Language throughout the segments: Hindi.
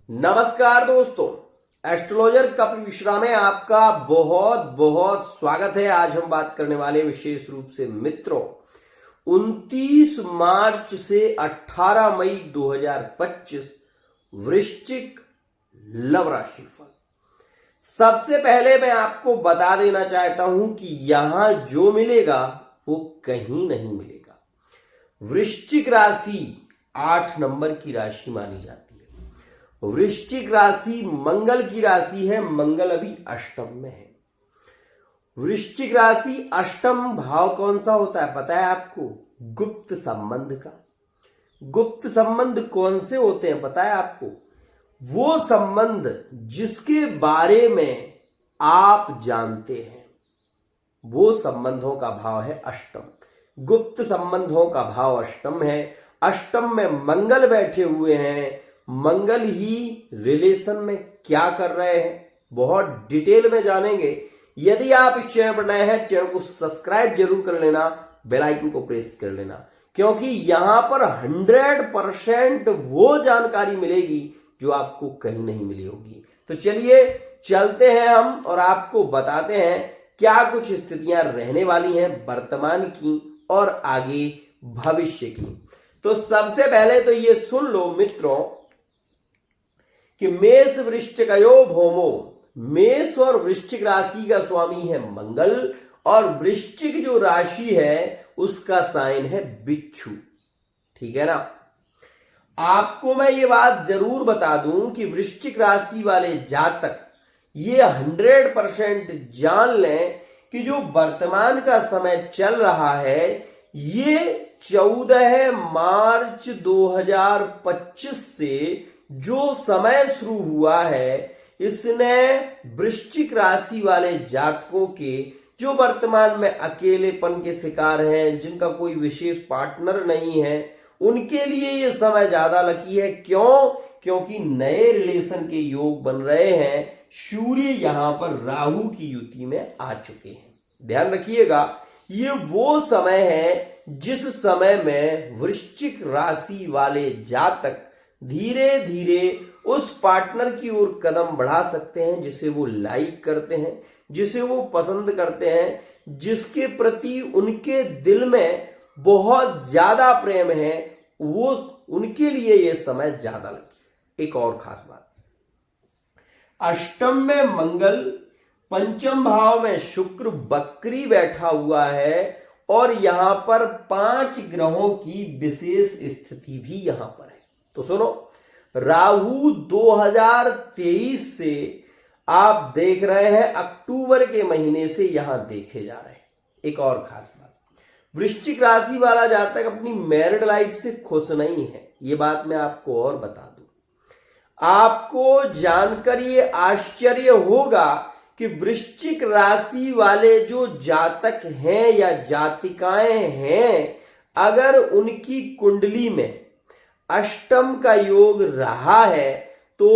नमस्कार दोस्तों, एस्ट्रोलॉजर कपिल मिश्रा में आपका बहुत बहुत स्वागत है। आज हम बात करने वाले विशेष रूप से मित्रों 29 मार्च से 18 मई 2025 वृश्चिक लव राशि फल। सबसे पहले मैं आपको बता देना चाहता हूं कि यहां जो मिलेगा वो कहीं नहीं मिलेगा। वृश्चिक राशि 8 नंबर की राशि मानी जाती है। वृश्चिक राशि मंगल की राशि है। मंगल अभी अष्टम में है। वृश्चिक राशि अष्टम भाव कौन सा होता है पता है आपको? गुप्त संबंध का। गुप्त संबंध कौन से होते हैं पता है आपको? वो संबंध जिसके बारे में आप जानते हैं, वो संबंधों का भाव है अष्टम। गुप्त संबंधों का भाव अष्टम है। अष्टम में मंगल बैठे हुए हैं। मंगल ही रिलेशन में क्या कर रहे हैं बहुत डिटेल में जानेंगे। यदि आप इस चैनल पर नए हैं, चैनल को सब्सक्राइब जरूर कर लेना, बेल आइकन को प्रेस कर लेना, क्योंकि यहां पर 100% वो जानकारी मिलेगी जो आपको कहीं नहीं मिली होगी। तो चलिए चलते हैं हम और आपको बताते हैं क्या कुछ स्थितियां रहने वाली हैं वर्तमान की और आगे भविष्य की। तो सबसे पहले तो ये सुन लो मित्रों कि मेष वृश्चिकयो भौमो। मेष और वृश्चिक राशि का स्वामी है मंगल और वृश्चिक जो राशि है उसका साइन है बिच्छू। ठीक है ना? आपको मैं ये बात जरूर बता दूं कि वृश्चिक राशि वाले जातक ये 100% जान लें कि जो वर्तमान का समय चल रहा है ये 14 मार्च 2025 से जो समय शुरू हुआ है इसने वृश्चिक राशि वाले जातकों के जो वर्तमान में अकेलेपन के शिकार हैं, जिनका कोई विशेष पार्टनर नहीं है, उनके लिए ये समय ज्यादा लकी है। क्यों? क्योंकि नए रिलेशन के योग बन रहे हैं। सूर्य यहां पर राहु की युति में आ चुके हैं। ध्यान रखिएगा, ये वो समय है जिस समय में वृश्चिक राशि वाले जातक धीरे धीरे उस पार्टनर की ओर कदम बढ़ा सकते हैं जिसे वो लाइक करते हैं, जिसे वो पसंद करते हैं, जिसके प्रति उनके दिल में बहुत ज्यादा प्रेम है। वो उनके लिए ये समय ज्यादा लगे। एक और खास बात, अष्टम में मंगल, पंचम भाव में शुक्र बकरी बैठा हुआ है और यहां पर 5 ग्रहों की विशेष स्थिति भी यहां पर है। तो सुनो, राहु 2023 से आप देख रहे हैं अक्टूबर के महीने से यहां देखे जा रहे हैं। एक और खास बात, वृश्चिक राशि वाला जातक अपनी मैरिड लाइफ से खुश नहीं है। ये बात मैं आपको और बता दूं, आपको जानकर ये आश्चर्य होगा कि वृश्चिक राशि वाले जो जातक हैं या जातिकाएं हैं, अगर उनकी कुंडली में अष्टम का योग रहा है तो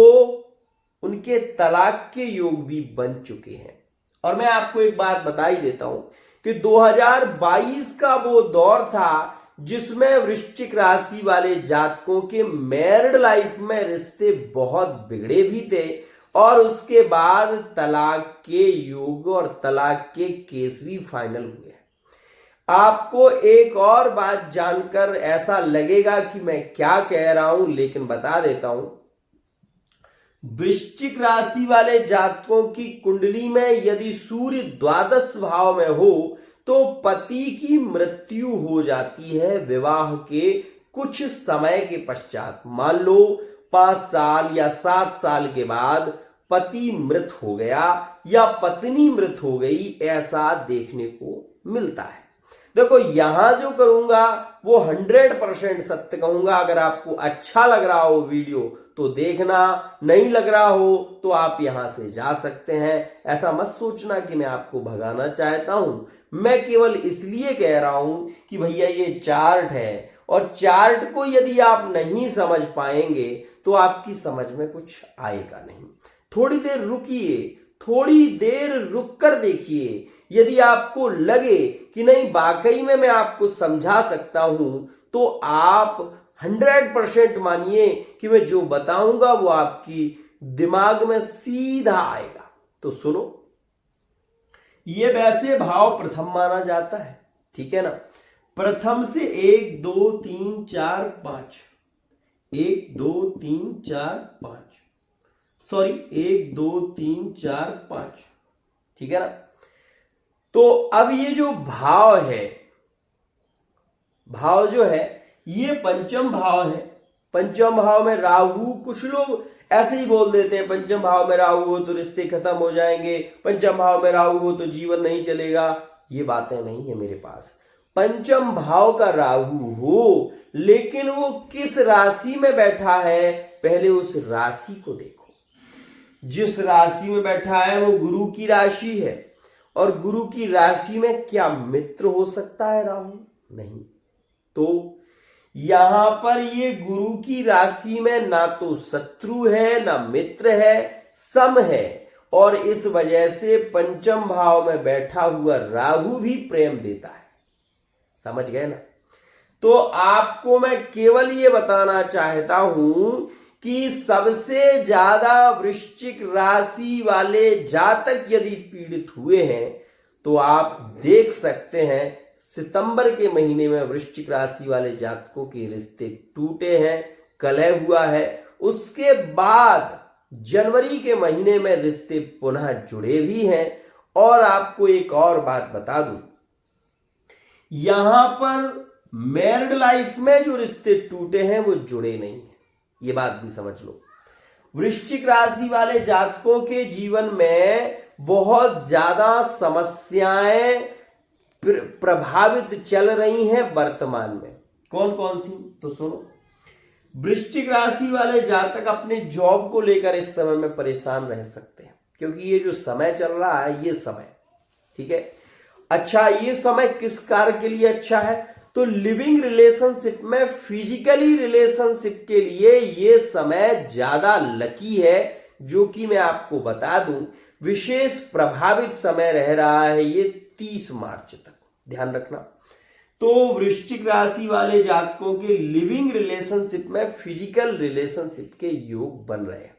उनके तलाक के योग भी बन चुके हैं। और मैं आपको एक बात बता ही देता हूं कि 2022 का वो दौर था जिसमें वृश्चिक राशि वाले जातकों के मैरिड लाइफ में रिश्ते बहुत बिगड़े भी थे और उसके बाद तलाक के योग और तलाक के केस भी फाइनल हुए। आपको एक और बात जानकर ऐसा लगेगा कि मैं क्या कह रहा हूं, लेकिन बता देता हूं, वृश्चिक राशि वाले जातकों की कुंडली में यदि सूर्य द्वादश भाव में हो तो पति की मृत्यु हो जाती है विवाह के कुछ समय के पश्चात। मान लो 5 साल या 7 साल के बाद पति मृत हो गया या पत्नी मृत हो गई, ऐसा देखने को मिलता है। देखो, यहां जो करूंगा वो 100% सत्य कहूंगा। अगर आपको अच्छा लग रहा हो वीडियो तो देखना, नहीं लग रहा हो तो आप यहां से जा सकते हैं। ऐसा मत सोचना कि मैं आपको भगाना चाहता हूं। मैं केवल इसलिए कह रहा हूं कि भैया ये चार्ट है और चार्ट को यदि आप नहीं समझ पाएंगे तो आपकी समझ में कुछ आएगा नहीं। थोड़ी देर रुकिए, थोड़ी देर रुक कर देखिए। यदि आपको लगे कि नहीं वाकई में मैं आपको समझा सकता हूं तो आप 100% मानिए कि मैं जो बताऊंगा वो आपकी दिमाग में सीधा आएगा। तो सुनो, ये वैसे भाव प्रथम माना जाता है, ठीक है ना। प्रथम से 1 2 3 4 5, 1 2 3 4 5, सॉरी 1 2 3 4 5, ठीक है ना। तो अब ये जो भाव है, भाव जो है ये पंचम भाव है। पंचम भाव में राहु, कुछ लोग ऐसे ही बोल देते हैं पंचम भाव में राहु हो तो रिश्ते खत्म हो जाएंगे, पंचम भाव में राहु हो तो जीवन नहीं चलेगा। ये बातें नहीं है मेरे पास। पंचम भाव का राहु हो, लेकिन वो किस राशि में बैठा है, पहले उस राशि को देखो। जिस राशि में बैठा है वो गुरु की राशि है, और गुरु की राशि में क्या मित्र हो सकता है राहु? नहीं। तो यहां पर ये गुरु की राशि में ना तो शत्रु है ना मित्र है, सम है। और इस वजह से पंचम भाव में बैठा हुआ राहु भी प्रेम देता है। समझ गए ना। तो आपको मैं केवल ये बताना चाहता हूं कि सबसे ज्यादा वृश्चिक राशि वाले जातक यदि पीड़ित हुए हैं तो आप देख सकते हैं सितंबर के महीने में वृश्चिक राशि वाले जातकों के रिश्ते टूटे हैं, कलह हुआ है। उसके बाद जनवरी के महीने में रिश्ते पुनः जुड़े भी हैं। और आपको एक और बात बता दूं, यहां पर मैरिड लाइफ में जो रिश्ते टूटे हैं वो जुड़े नहीं हैं, ये बात भी समझ लो। वृश्चिक राशि वाले जातकों के जीवन में बहुत ज्यादा समस्याएं प्रभावित चल रही हैं वर्तमान में। कौन कौन सी? तो सुनो, वृश्चिक राशि वाले जातक अपने जॉब को लेकर इस समय में परेशान रह सकते हैं, क्योंकि ये जो समय चल रहा है ये समय, ठीक है। अच्छा, ये समय किस कार्य के लिए अच्छा है? तो लिविंग रिलेशनशिप में, फिजिकली रिलेशनशिप के लिए ये समय ज्यादा लकी है, जो कि मैं आपको बता दूं विशेष प्रभावित समय रह रहा है ये 30 मार्च तक, ध्यान रखना। तो वृश्चिक राशि वाले जातकों के लिविंग रिलेशनशिप में फिजिकल रिलेशनशिप के योग बन रहे हैं।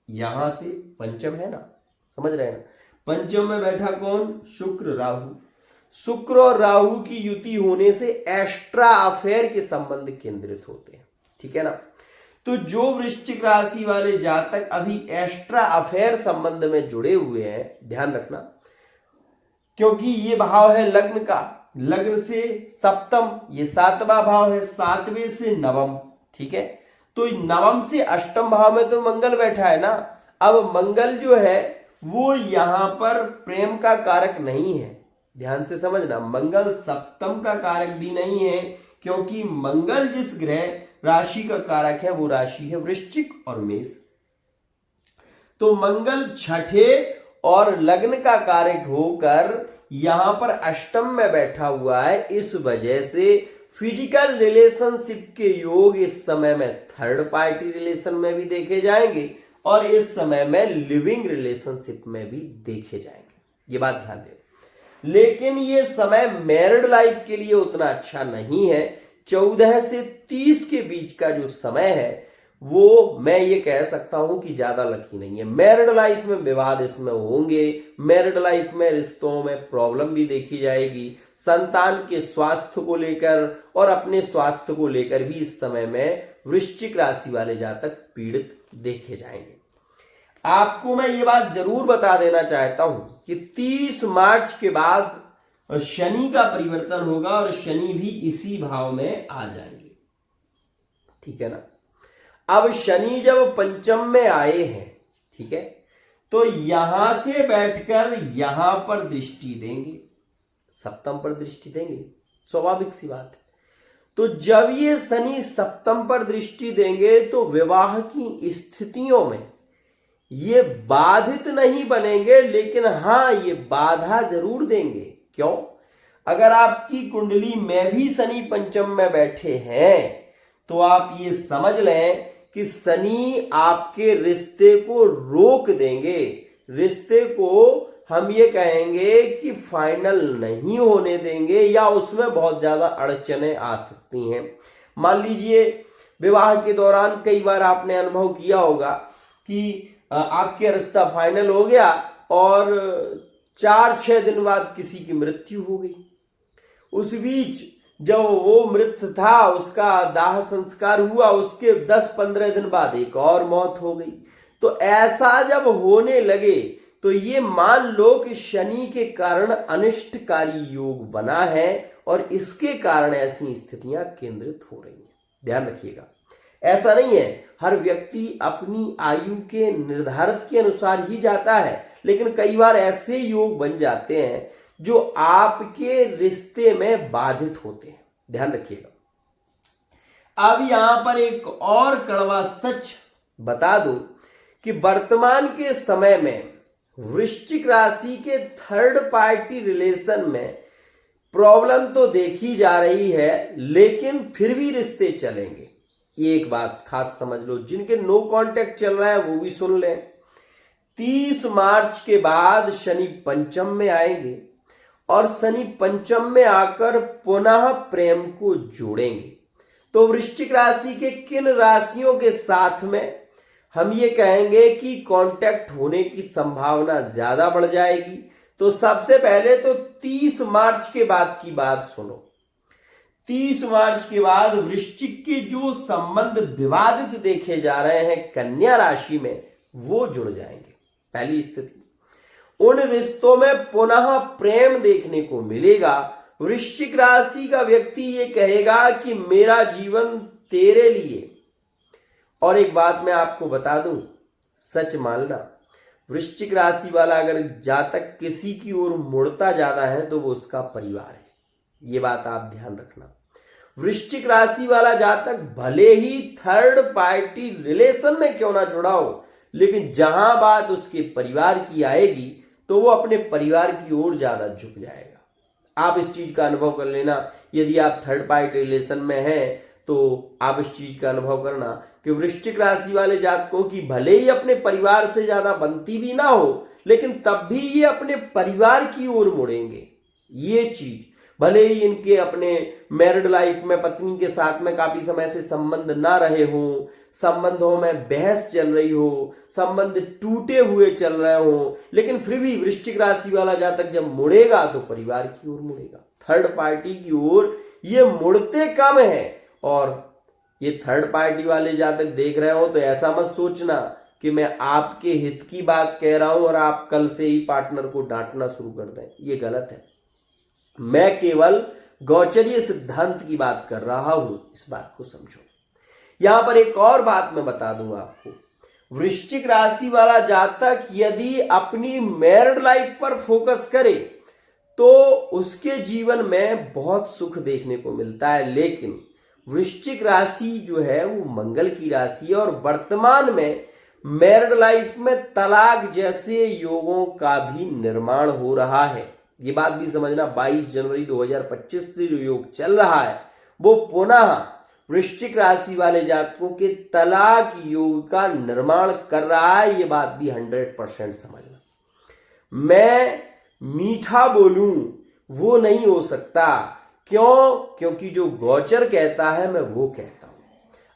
यहां से पंचम है ना, समझ रहे हैं ना। पंचम में बैठा कौन? शुक्र राहु। शुक्र और राहु की युति होने से एक्स्ट्रा अफेयर के संबंध केंद्रित होते हैं, ठीक है ना। तो जो वृश्चिक राशि वाले जातक अभी एक्स्ट्रा अफेयर संबंध में जुड़े हुए हैं, ध्यान रखना, क्योंकि ये भाव है लग्न का, लग्न से सप्तम, ये 7वां भाव है, 7वें से नवम, ठीक है। तो नवम से अष्टम भाव में तो मंगल बैठा है ना। अब मंगल जो है वो यहां पर प्रेम का कारक नहीं है, ध्यान से समझना। मंगल सप्तम का कारक भी नहीं है, क्योंकि मंगल जिस ग्रह राशि का कारक है वो राशि है वृश्चिक और मेष। तो मंगल छठे और लग्न का कारक होकर यहां पर अष्टम में बैठा हुआ है। इस वजह से फिजिकल रिलेशनशिप के योग इस समय में थर्ड पार्टी रिलेशन में भी देखे जाएंगे, और इस समय में लिविंग रिलेशनशिप में भी देखे जाएंगे, ये बात ध्यान दें। लेकिन ये समय मैरिड लाइफ के लिए उतना अच्छा नहीं है। 14 से 30 के बीच का जो समय है वो मैं ये कह सकता हूं कि ज्यादा लकी नहीं है। मैरिड लाइफ में विवाद इसमें होंगे, मैरिड लाइफ में रिश्तों में प्रॉब्लम भी देखी जाएगी, संतान के स्वास्थ्य को लेकर और अपने स्वास्थ्य को लेकर भी इस समय में वृश्चिक राशि वाले जातक पीड़ित देखे जाएंगे। आपको मैं ये बात जरूर बता देना चाहता हूं कि 30 मार्च के बाद शनि का परिवर्तन होगा और शनि भी इसी भाव में आ जाएंगे, ठीक है ना। अब शनि जब पंचम में आए हैं, ठीक है, तो यहां से बैठकर यहां पर दृष्टि देंगे, सप्तम पर दृष्टि देंगे, स्वाभाविक सी बात है। तो जब ये शनि सप्तम पर दृष्टि देंगे तो विवाह की स्थितियों में ये बाधित नहीं बनेंगे, लेकिन हां ये बाधा जरूर देंगे। क्यों? अगर आपकी कुंडली में भी शनि पंचम में बैठे हैं तो आप ये समझ लें कि शनि आपके रिश्ते को रोक देंगे, रिश्ते को हम ये कहेंगे कि फाइनल नहीं होने देंगे या उसमें बहुत ज्यादा अड़चनें आ सकती हैं। मान लीजिए विवाह के दौरान कई बार आपने अनुभव किया होगा कि आपके रिश्ता फाइनल हो गया और 4-6 दिन बाद किसी की मृत्यु हो गई। उस बीच जब वो मृत था उसका दाह संस्कार हुआ, उसके 10-15 दिन बाद एक और मौत हो गई। तो ऐसा जब होने लगे तो ये मान लो कि शनि के कारण अनिष्टकारी योग बना है और इसके कारण ऐसी स्थितियां केंद्रित हो रही हैं। ध्यान रखिएगा, ऐसा नहीं है हर व्यक्ति अपनी आयु के निर्धारित के अनुसार ही जाता है, लेकिन कई बार ऐसे योग बन जाते हैं जो आपके रिश्ते में बाधित होते हैं। ध्यान रखिएगा। अब यहां पर एक और कड़वा सच बता दूं कि वर्तमान के समय में वृश्चिक राशि के थर्ड पार्टी रिलेशन में प्रॉब्लम तो देखी जा रही है, लेकिन फिर भी रिश्ते चलेंगे। ये एक बात खास समझ लो, जिनके नो कांटेक्ट चल रहा है वो भी सुन लें। 30 मार्च के बाद शनि पंचम में आएंगे और शनि पंचम में आकर पुनः प्रेम को जोड़ेंगे। तो वृश्चिक राशि के किन राशियों के साथ में हम ये कहेंगे कि कांटेक्ट होने की संभावना ज्यादा बढ़ जाएगी? तो सबसे पहले तो 30 मार्च के बाद की बात सुनो। 30 मार्च के बाद वृश्चिक के जो संबंध विवादित देखे जा रहे हैं कन्या राशि में, वो जुड़ जाएंगे। पहली स्थिति, उन रिश्तों में पुनः प्रेम देखने को मिलेगा। वृश्चिक राशि का व्यक्ति ये कहेगा कि मेरा जीवन तेरे लिए। और एक बात मैं आपको बता दूं, सच मानना, वृश्चिक राशि वाला अगर जातक किसी की ओर मुड़ता ज्यादा है तो वो उसका परिवार है। ये बात आप ध्यान रखना। वृश्चिक राशि वाला जातक भले ही थर्ड पार्टी रिलेशन में क्यों ना जुड़ा हो, लेकिन जहां बात उसके परिवार की आएगी तो वो अपने परिवार की ओर ज्यादा झुक जाएगा। आप इस चीज का अनुभव कर लेना। यदि आप थर्ड पार्टी रिलेशन में हैं तो आप इस चीज का अनुभव करना कि वृश्चिक राशि वाले जातकों की भले ही अपने परिवार से ज्यादा बनती भी ना हो, लेकिन तब भी ये अपने परिवार की ओर मुड़ेंगे। ये चीज भले ही इनके अपने मैरिड लाइफ में पत्नी के साथ में काफी समय से संबंध ना रहे हो, संबंधों में बहस चल रही हो, संबंध टूटे हुए चल रहे हो, लेकिन फिर भी वृश्चिक राशि वाला जातक जब मुड़ेगा तो परिवार की ओर मुड़ेगा। थर्ड पार्टी की ओर ये मुड़ते कम है। और ये थर्ड पार्टी वाले जातक देख रहे हो तो ऐसा मत सोचना कि मैं आपके हित की बात कह रहा हूं और आप कल से ही पार्टनर को डांटना शुरू कर दें। ये गलत है। मैं केवल गोचरीय सिद्धांत की बात कर रहा हूं, इस बात को समझो। यहां पर एक और बात मैं बता दूं आपको, वृश्चिक राशि वाला जातक यदि अपनी मैरिड लाइफ पर फोकस करे तो उसके जीवन में बहुत सुख देखने को मिलता है। लेकिन वृश्चिक राशि जो है वो मंगल की राशि है और वर्तमान में मैरिड लाइफ में तलाक जैसे योगों का भी निर्माण हो रहा है। ये बात भी समझना, 22 जनवरी 2025 से जो योग चल रहा है वो पुनः वृश्चिक राशि वाले जातकों के तलाक योग का निर्माण कर रहा है। ये बात भी 100% समझना। मैं मीठा बोलूं वो नहीं हो सकता। क्यों? क्योंकि जो गोचर कहता है मैं वो कहता हूं।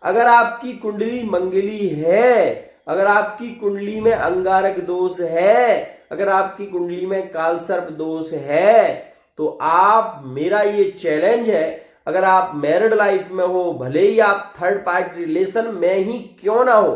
अगर आपकी कुंडली मंगली है, अगर आपकी कुंडली में अंगारक दोष है, अगर आपकी कुंडली में कालसर्प दोष है, तो आप, मेरा ये चैलेंज है, अगर आप मैरिड लाइफ में हो, भले ही आप थर्ड पार्टी रिलेशन में ही क्यों ना हो,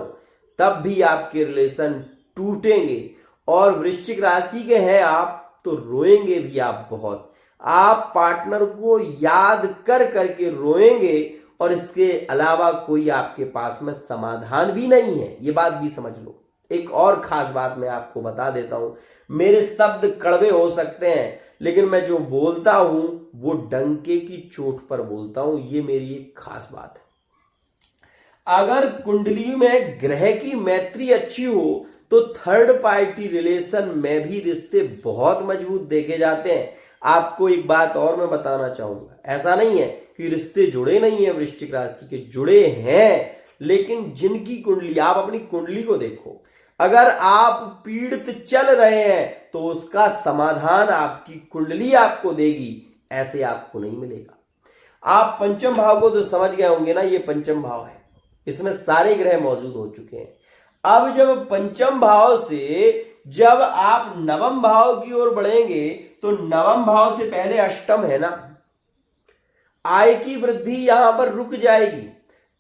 तब भी आपके रिलेशन टूटेंगे। और वृश्चिक राशि के हैं आप तो रोएंगे भी आप बहुत। आप पार्टनर को याद कर करके रोएंगे और इसके अलावा कोई आपके पास में समाधान भी नहीं है। ये बात भी समझ लो। एक और खास बात मैं आपको बता देता हूं, मेरे शब्द कड़वे हो सकते हैं, लेकिन मैं जो बोलता हूं वो डंके की चोट पर बोलता हूं। ये मेरी एक खास बात है। अगर कुंडली में ग्रह की मैत्री अच्छी हो तो थर्ड पार्टी रिलेशन में भी रिश्ते बहुत मजबूत देखे जाते हैं। आपको एक बात और मैं बताना चाहूंगा, ऐसा नहीं है कि रिश्ते जुड़े नहीं है, वृश्चिक राशि के जुड़े हैं, लेकिन जिनकी कुंडली, आप अपनी कुंडली को देखो, अगर आप पीड़ित चल रहे हैं तो उसका समाधान आपकी कुंडली आपको देगी, ऐसे आपको नहीं मिलेगा। आप पंचम भाव को तो समझ गए होंगे ना, ये पंचम भाव है, इसमें सारे ग्रह मौजूद हो चुके हैं। अब जब पंचम भाव से जब आप नवम भाव की ओर बढ़ेंगे तो नवम भाव से पहले अष्टम है ना, आय की वृद्धि यहां पर रुक जाएगी,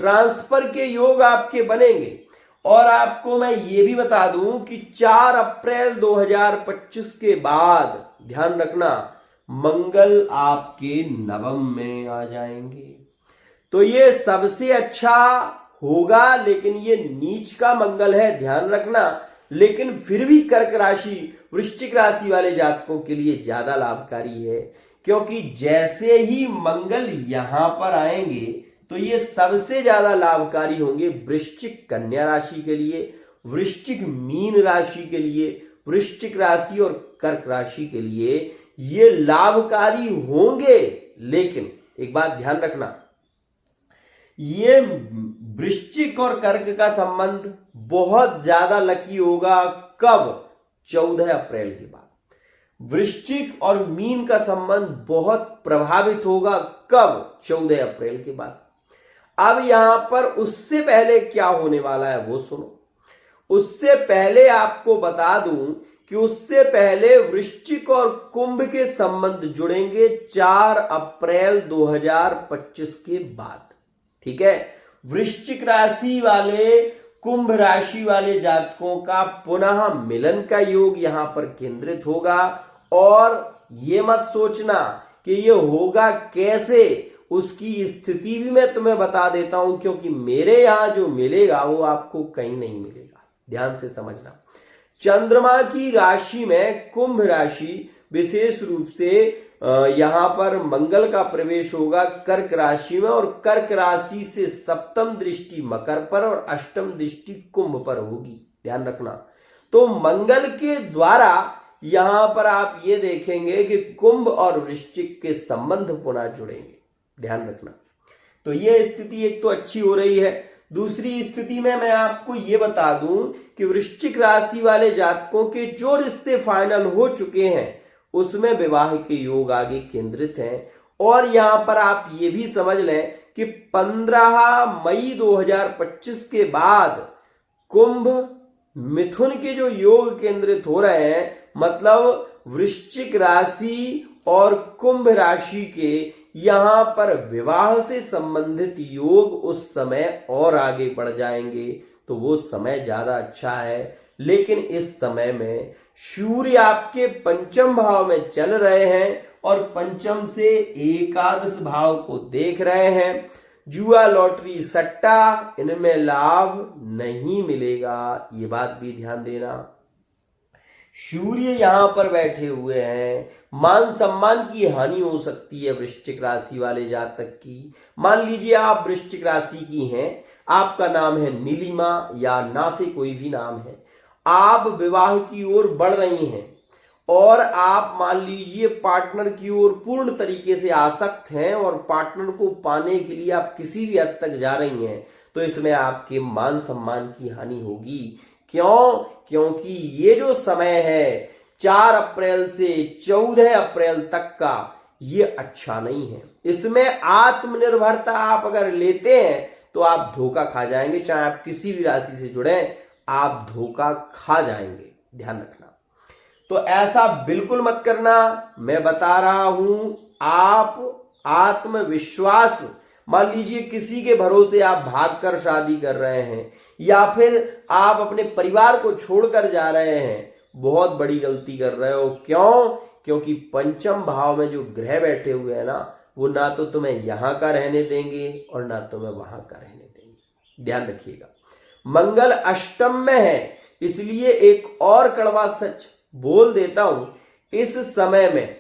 ट्रांसफर के योग आपके बनेंगे। और आपको मैं ये भी बता दूं कि 4 अप्रैल 2025 के बाद ध्यान रखना मंगल आपके नवम में आ जाएंगे, तो ये सबसे अच्छा होगा। लेकिन ये नीच का मंगल है, ध्यान रखना। लेकिन फिर भी कर्क राशि, वृश्चिक राशि वाले जातकों के लिए ज्यादा लाभकारी है, क्योंकि जैसे ही मंगल यहां पर आएंगे तो ये सबसे ज्यादा लाभकारी होंगे वृश्चिक कन्या राशि के लिए, वृश्चिक मीन राशि के लिए, वृश्चिक राशि और कर्क राशि के लिए ये लाभकारी होंगे। लेकिन एक बात ध्यान रखना, ये वृश्चिक और कर्क का संबंध बहुत ज्यादा लकी होगा कब? 14 अप्रैल के बाद। वृश्चिक और मीन का संबंध बहुत प्रभावित होगा कब? 14 अप्रैल के बाद। अब यहां पर उससे पहले क्या होने वाला है वो सुनो। उससे पहले आपको बता दूं कि उससे पहले वृश्चिक और कुंभ के संबंध जुड़ेंगे 4 अप्रैल 2025 के बाद। ठीक है, वृश्चिक राशि वाले कुंभ राशि वाले जातकों का पुनः मिलन का योग यहां पर केंद्रित होगा। और ये मत सोचना कि ये होगा कैसे, उसकी स्थिति भी मैं तुम्हें बता देता हूं, क्योंकि मेरे यहां जो मिलेगा वो आपको कहीं नहीं मिलेगा। ध्यान से समझना, चंद्रमा की राशि में कुंभ राशि विशेष रूप से यहां पर मंगल का प्रवेश होगा कर्क राशि में, और कर्क राशि से सप्तम दृष्टि मकर पर और अष्टम दृष्टि कुंभ पर होगी। ध्यान रखना, तो मंगल के द्वारा यहां पर आप ये देखेंगे कि कुंभ और वृश्चिक के संबंध पुनः जुड़ेंगे। ध्यान रखना, तो ये स्थिति एक तो अच्छी हो रही है। दूसरी स्थिति में मैं आपको ये बता दूं कि वृश्चिक राशि वाले जातकों के जो रिश्ते फाइनल हो चुके हैं उसमें विवाह के योग आगे केंद्रित हैं। और यहां पर आप ये भी समझ लें कि 15 मई 2025 के बाद कुंभ मिथुन के जो योग केंद्रित हो रहे हैं, मतलब वृश्चिक राशि और कुंभ राशि के यहां पर विवाह से संबंधित योग उस समय और आगे बढ़ जाएंगे, तो वो समय ज्यादा अच्छा है। लेकिन इस समय में सूर्य आपके पंचम भाव में चल रहे हैं और पंचम से एकादश भाव को देख रहे हैं। जुआ, लॉटरी, सट्टा, इनमें लाभ नहीं मिलेगा, ये बात भी ध्यान देना। सूर्य यहां पर बैठे हुए हैं, मान सम्मान की हानि हो सकती है वृश्चिक राशि वाले जातक की। मान लीजिए आप वृश्चिक राशि की हैं, आपका नाम है नीलिमा या ना से कोई भी नाम है, आप विवाह की ओर बढ़ रही हैं और आप मान लीजिए पार्टनर की ओर पूर्ण तरीके से आसक्त हैं और पार्टनर को पाने के लिए आप किसी भी हद तक जा रही हैं, तो इसमें आपके मान सम्मान की हानि होगी। क्यों? क्योंकि ये जो समय है 4 अप्रैल से 14 अप्रैल तक का, ये अच्छा नहीं है। इसमें आत्मनिर्भरता आप अगर लेते हैं तो आप धोखा खा जाएंगे। चाहे आप किसी भी राशि से जुड़े, आप धोखा खा जाएंगे, ध्यान रखना। तो ऐसा बिल्कुल मत करना, मैं बता रहा हूं। आप आत्मविश्वास, मान लीजिए किसी के भरोसे आप भागकर शादी कर रहे हैं या फिर आप अपने परिवार को छोड़कर जा रहे हैं, बहुत बड़ी गलती कर रहे हो। क्यों? क्योंकि पंचम भाव में जो ग्रह बैठे हुए हैं ना, वो ना तो तुम्हें यहां का रहने देंगे और ना तुम्हें वहां का रहने देंगे। ध्यान रखिएगा, मंगल अष्टम में है, इसलिए एक और कड़वा सच बोल देता हूं, इस समय में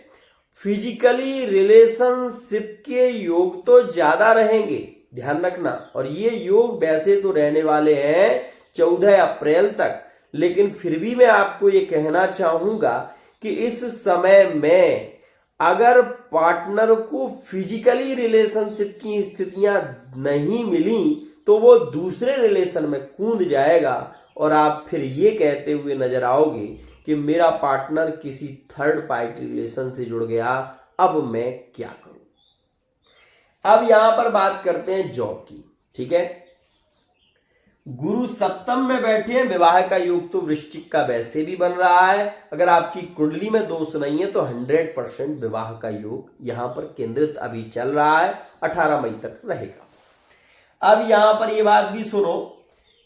फिजिकली रिलेशनशिप के योग तो ज्यादा रहेंगे, ध्यान रखना। और ये योग वैसे तो रहने वाले हैं 14 अप्रैल तक, लेकिन फिर भी मैं आपको ये कहना चाहूंगा कि इस समय में अगर पार्टनर को फिजिकली रिलेशनशिप की स्थितियां नहीं मिली तो वो दूसरे रिलेशन में कूद जाएगा और आप फिर ये कहते हुए नजर आओगे कि मेरा पार्टनर किसी थर्ड पार्टी रिलेशन से जुड़ गया, अब मैं क्या करूं। अब यहां पर बात करते हैं जॉब की। ठीक है, गुरु सप्तम में बैठे हैं, विवाह का योग तो वृश्चिक का वैसे भी बन रहा है। अगर आपकी कुंडली में दोष नहीं है तो 100% विवाह का योग यहां पर केंद्रित अभी चल रहा है, 18 मई तक रहेगा। अब यहां पर यह बात भी सुनो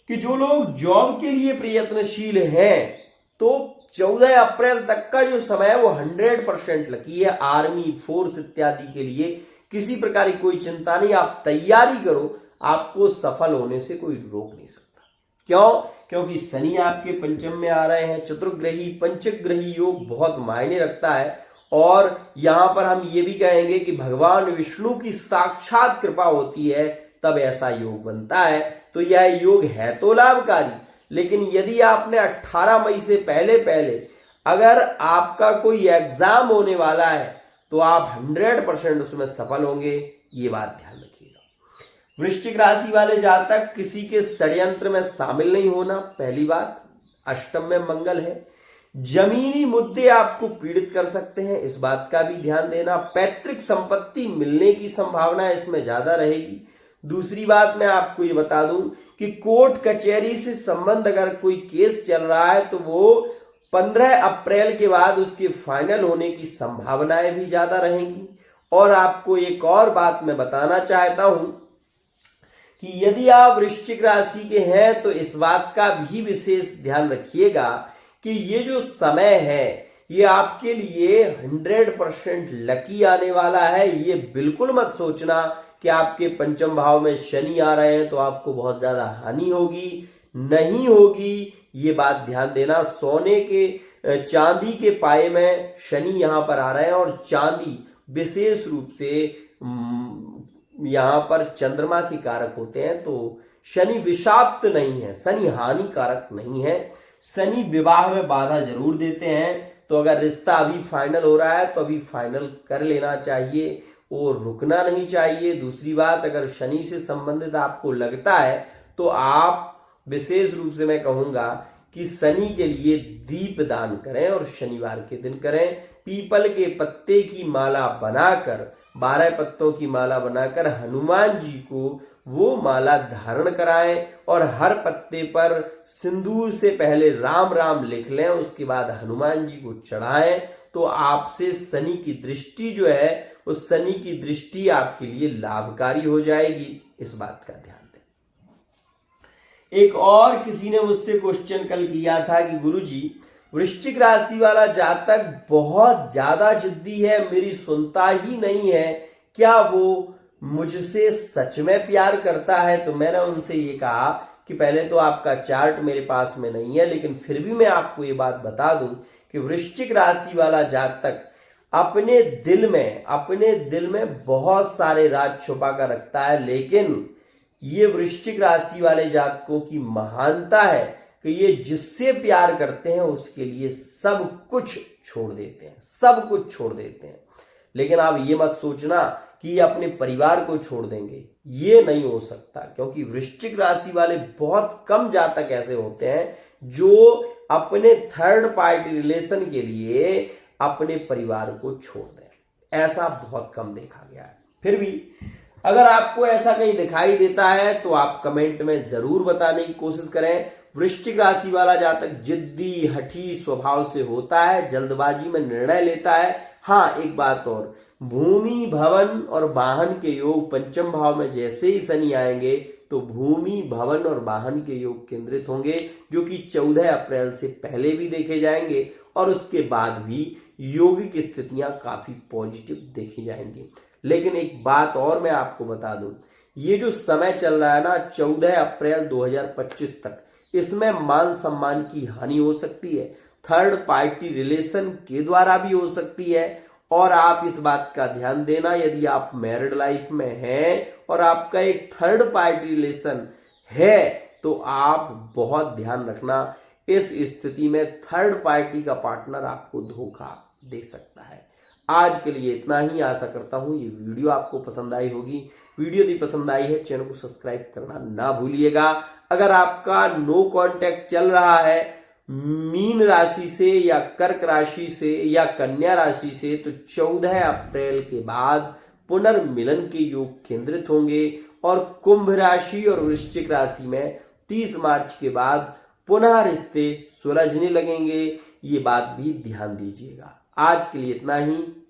कि जो लोग जॉब के लिए प्रयत्नशील हैं तो 14 अप्रैल तक का जो समय है वो 100% लकी है। आर्मी, फोर्स इत्यादि के लिए किसी प्रकार की कोई चिंता नहीं, आप तैयारी करो, आपको सफल होने से कोई रोक नहीं सकता। क्यों? क्योंकि शनि आपके पंचम में आ रहे हैं। चतुर्ग्रही पंचग्रही योग बहुत मायने रखता है और यहां पर हम ये भी कहेंगे कि भगवान विष्णु की साक्षात कृपा होती है तब ऐसा योग बनता है। तो यह योग है तो लाभकारी, लेकिन यदि आपने 18 मई से पहले पहले अगर आपका कोई एग्जाम होने वाला है तो आप 100% उसमें सफल होंगे, ये बात ध्यान रखिएगा। वृश्चिक राशि वाले जातक किसी के षड्यंत्र में शामिल नहीं होना, पहली बात। अष्टम में मंगल है, जमीनी मुद्दे आपको पीड़ित कर सकते हैं, इस बात का भी ध्यान देना। पैतृक संपत्ति मिलने की संभावना इसमें ज्यादा रहेगी। दूसरी बात मैं आपको ये बता दूं कि कोर्ट कचहरी से संबंध अगर कोई केस चल रहा है तो वो 15 अप्रैल के बाद उसके फाइनल होने की संभावनाएं भी ज्यादा रहेंगी। और आपको एक और बात मैं बताना चाहता हूं कि यदि आप वृश्चिक राशि के हैं तो इस बात का भी विशेष ध्यान रखिएगा कि ये जो समय है ये आपके लिए 100% लकी आने वाला है। ये बिल्कुल मत सोचना कि आपके पंचम भाव में शनि आ रहे हैं तो आपको बहुत ज्यादा हानि होगी, नहीं होगी, ये बात ध्यान देना। सोने के चांदी के पाए में शनि यहां पर आ रहे हैं और चांदी विशेष रूप से यहां पर चंद्रमा की कारक होते हैं, तो शनि विषाक्त नहीं है, शनि हानिकारक नहीं है। शनि विवाह में बाधा जरूर देते हैं, तो अगर रिश्ता अभी फाइनल हो रहा है तो अभी फाइनल कर लेना चाहिए और रुकना नहीं चाहिए। दूसरी बात, अगर शनि से संबंधित आपको लगता है तो आप विशेष रूप से मैं कहूंगा कि शनि के लिए दीप दान करें और शनिवार के दिन करें। पीपल के पत्ते की माला बनाकर, 12 पत्तों की माला बनाकर हनुमान जी को वो माला धारण कराएं और हर पत्ते पर सिंदूर से पहले राम राम लिख लें, उसके बाद हनुमान जी को चढ़ाएं। तो आपसे शनि की दृष्टि जो है उस शनि की दृष्टि आपके लिए लाभकारी हो जाएगी, इस बात का ध्यान दें। एक और किसी ने मुझसे क्वेश्चन कल किया था कि गुरुजी वृश्चिक राशि वाला जातक बहुत ज्यादा जिद्दी है, मेरी सुनता ही नहीं है, क्या वो मुझसे सच में प्यार करता है? तो मैंने उनसे ये कहा कि पहले तो आपका चार्ट मेरे पास में नहीं है, लेकिन फिर भी मैं आपको ये बात बता दूं कि वृश्चिक राशि वाला जातक अपने दिल में बहुत सारे राज छुपा कर रखता है। लेकिन ये वृश्चिक राशि वाले जातकों की महानता है कि ये जिससे प्यार करते हैं उसके लिए सब कुछ छोड़ देते हैं, सब कुछ छोड़ देते हैं। लेकिन आप ये मत सोचना कि ये अपने परिवार को छोड़ देंगे, ये नहीं हो सकता, क्योंकि वृश्चिक राशि वाले बहुत कम जातक ऐसे होते हैं जो अपने थर्ड पार्टी रिलेशन के लिए अपने परिवार को छोड़ दें। ऐसा बहुत कम देखा गया है। फिर भी अगर आपको ऐसा कहीं दिखाई देता है तो आप कमेंट में जरूर बताने की कोशिश करें। वृश्चिक राशि वाला जातक जिद्दी हठी स्वभाव से होता है, जल्दबाजी में निर्णय लेता है। हाँ, एक बात और, भूमि भवन और वाहन के योग पंचम भाव में जैसे ही शनि आएंगे तो भूमि भवन और वाहन के योग केंद्रित होंगे, जो कि 14 अप्रैल से पहले भी देखे जाएंगे और उसके बाद भी योगिक स्थितियां काफी पॉजिटिव देखी जाएंगी। लेकिन एक बात और मैं आपको बता दूं, ये जो समय चल रहा है ना 14 अप्रैल 2025 तक, इसमें मान सम्मान की हानि हो सकती है, थर्ड पार्टी रिलेशन के द्वारा भी हो सकती है। और आप इस बात का ध्यान देना, यदि आप मैरिड लाइफ में हैं और आपका एक थर्ड पार्टी रिलेशन है तो आप बहुत ध्यान रखना, इस स्थिति में थर्ड पार्टी का पार्टनर आपको धोखा दे सकता है। आज के लिए इतना ही, आशा करता हूं ये वीडियो आपको पसंद आई होगी। वीडियो यदि पसंद आई है चैनल को सब्सक्राइब करना ना भूलिएगा। अगर आपका नो कांटेक्ट चल रहा है मीन राशि से या कर्क राशि से या कन्या राशि से, तो 14 अप्रैल के बाद पुनर्मिलन के योग केंद्रित होंगे और कुंभ राशि और वृश्चिक राशि में 30 मार्च के बाद पुनः रिश्ते सुलझने लगेंगे। ये बात भी ध्यान दीजिएगा। आज के लिए इतना ही।